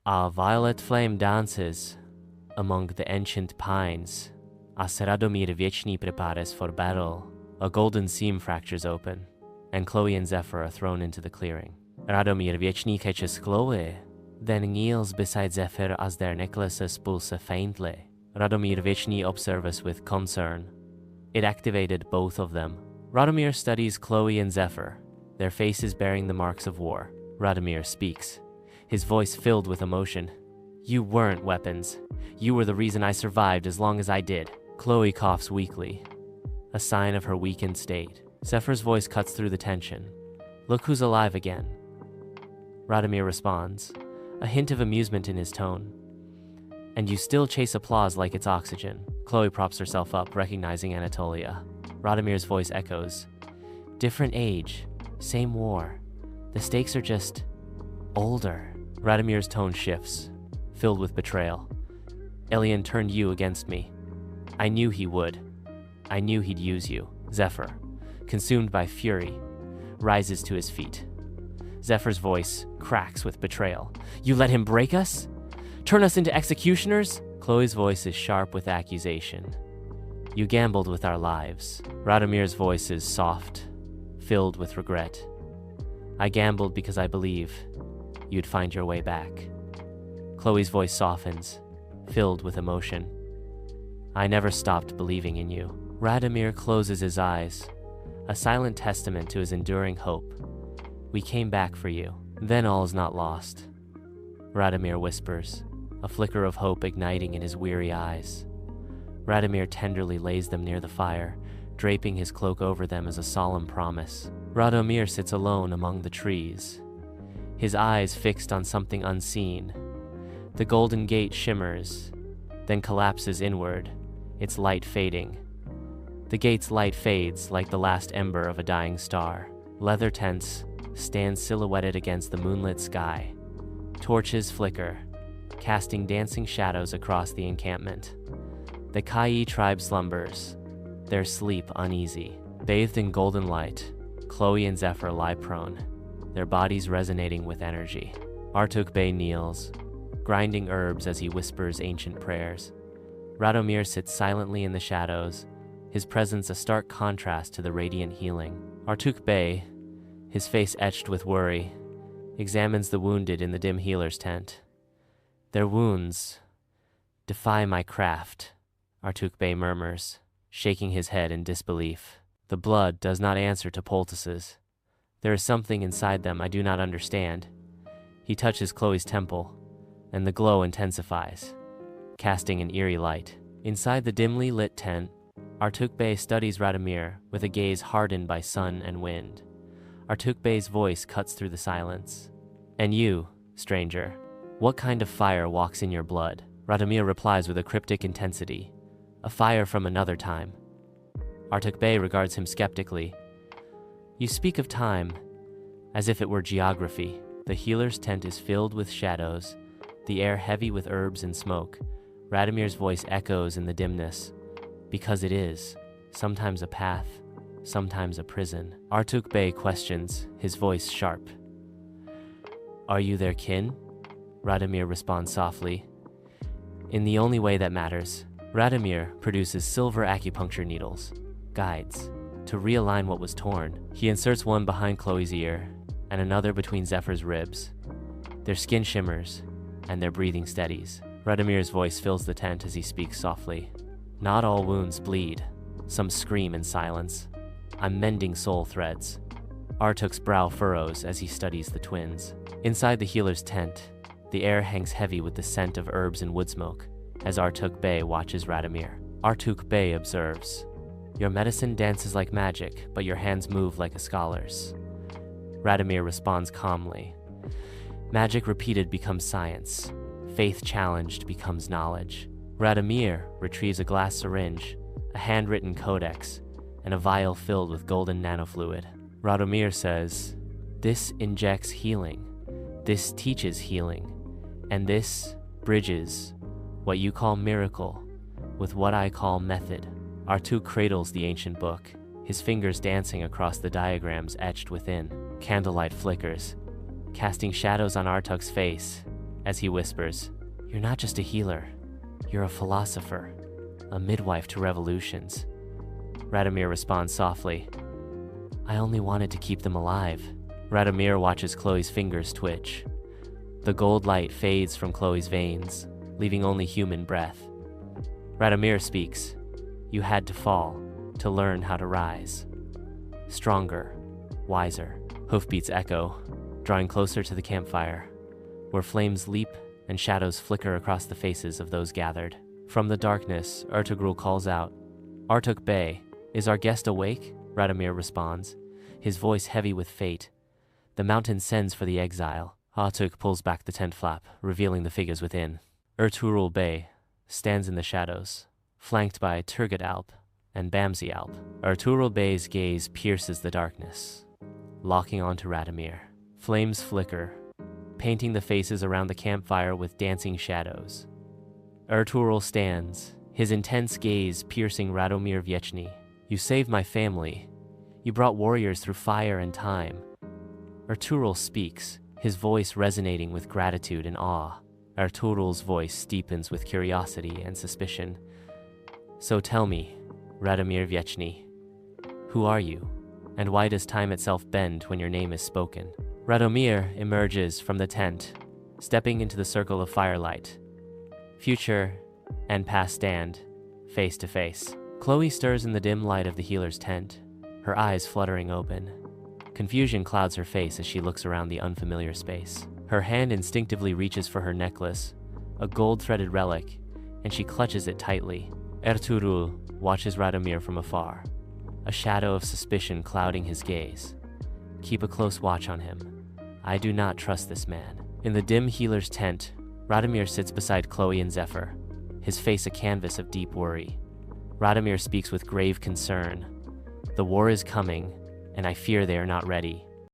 A violet flame dances among the ancient pines, as Radomír Věčný prepares for battle. A golden seam fractures open, and Chloe and Zephyr are thrown into the clearing. Radomír Věčný catches Chloe, then kneels beside Zephyr as their necklaces pulse faintly. Radomír Věčný observes with concern. It activated both of them. Radomír studies Chloe and Zephyr, their faces bearing the marks of war. Radomír speaks, his voice filled with emotion. You weren't weapons. You were the reason I survived as long as I did. Chloe coughs weakly, a sign of her weakened state. Zephyr's voice cuts through the tension. Look who's alive again. Radomír responds, a hint of amusement in his tone. And you still chase applause like it's oxygen. Chloe props herself up, recognizing Anatolia. Radomír's voice echoes. Different age, same war. The stakes are just older. Radomír's tone shifts, filled with betrayal. Elian turned you against me. I knew he would. I knew he'd use you. Zephyr, consumed by fury, rises to his feet. Zephyr's voice cracks with betrayal. You let him break us? Turn us into executioners? Chloe's voice is sharp with accusation. You gambled with our lives. Radomír's voice is soft, filled with regret. I gambled because I believe you'd find your way back. Chloe's voice softens, filled with emotion. I never stopped believing in you. Radomír closes his eyes, a silent testament to his enduring hope. We came back for you. Then all is not lost. Radomír whispers, a flicker of hope igniting in his weary eyes. Radomír tenderly lays them near the fire, draping his cloak over them as a solemn promise. Radomír sits alone among the trees, his eyes fixed on something unseen. The golden gate shimmers, then collapses inward, its light fading. The gate's light fades like the last ember of a dying star. Leather tents stand silhouetted against the moonlit sky. Torches flicker, casting dancing shadows across the encampment. The Kai tribe slumbers, their sleep uneasy. Bathed in golden light, Chloe and Zephyr lie prone, their bodies resonating with energy. Artuk Bey kneels, grinding herbs as he whispers ancient prayers. Radomír sits silently in the shadows, his presence a stark contrast to the radiant healing. Artuk Bey, his face etched with worry, examines the wounded in the dim healer's tent. Their wounds defy my craft, Artuk Bey murmurs, shaking his head in disbelief. The blood does not answer to poultices. There is something inside them I do not understand. He touches Chloe's temple, and the glow intensifies, casting an eerie light. Inside the dimly lit tent, Artuk Bey studies Radomír with a gaze hardened by sun and wind. Artuk Bey's voice cuts through the silence. And you, stranger, what kind of fire walks in your blood? Radomír replies with a cryptic intensity. A fire from another time. Artuk Bey regards him skeptically. You speak of time, as if it were geography. The healer's tent is filled with shadows, the air heavy with herbs and smoke. Radomír's voice echoes in the dimness. Because it is, sometimes a path, sometimes a prison. Artuk Bey questions, his voice sharp. Are you their kin? Radomír responds softly. In the only way that matters. Radomír produces silver acupuncture needles, guides, to realign what was torn. He inserts one behind Chloe's ear and another between Zephyr's ribs. Their skin shimmers and their breathing steadies. Radomír's voice fills the tent as he speaks softly. Not all wounds bleed. Some scream in silence. I'm mending soul threads. Artuk's brow furrows as he studies the twins. Inside the healer's tent, the air hangs heavy with the scent of herbs and wood smoke as Artuk Bey watches Radomír. Artuk Bey observes. Your medicine dances like magic, but your hands move like a scholar's. Radomír responds calmly. Magic repeated becomes science. Faith challenged becomes knowledge. Radomír retrieves a glass syringe, a handwritten codex, and a vial filled with golden nanofluid. Radomír says, this injects healing, this teaches healing, and this bridges what you call miracle with what I call method. Artuk cradles the ancient book, his fingers dancing across the diagrams etched within. Candlelight flickers, casting shadows on Artuk's face as he whispers, "You're not just a healer, you're a philosopher, a midwife to revolutions." Radomír responds softly, "I only wanted to keep them alive." Radomír watches Chloe's fingers twitch. The gold light fades from Chloe's veins, leaving only human breath. Radomír speaks, "You had to fall to learn how to rise. Stronger, wiser." Hoofbeats echo, drawing closer to the campfire, where flames leap and shadows flicker across the faces of those gathered. From the darkness, Ertugrul calls out, "Artuk Bey, is our guest awake?" Radomír responds, his voice heavy with fate. "The mountain sends for the exile." Artuk pulls back the tent flap, revealing the figures within. Ertugrul Bey stands in the shadows, flanked by Turgut Alp and Bamsi Alp. Ertugrul Bey's gaze pierces the darkness, locking onto Radomír. Flames flicker, painting the faces around the campfire with dancing shadows. Ertugrul stands, his intense gaze piercing Radomír Věčný. "You saved my family. You brought warriors through fire and time." Ertugrul speaks, his voice resonating with gratitude and awe. Ertugrul's voice deepens with curiosity and suspicion. "So tell me, Radomír Věčný, who are you, and why does time itself bend when your name is spoken?" Radomír emerges from the tent, stepping into the circle of firelight. Future and past stand, face to face. Chloe stirs in the dim light of the healer's tent, her eyes fluttering open. Confusion clouds her face as she looks around the unfamiliar space. Her hand instinctively reaches for her necklace, a gold-threaded relic, and she clutches it tightly. Ertugrul watches Radomír from afar, a shadow of suspicion clouding his gaze. "Keep a close watch on him. I do not trust this man." In the dim healer's tent, Radomír sits beside Chloe and Zephyr, his face a canvas of deep worry. Radomír speaks with grave concern. "The war is coming, and I fear they are not ready."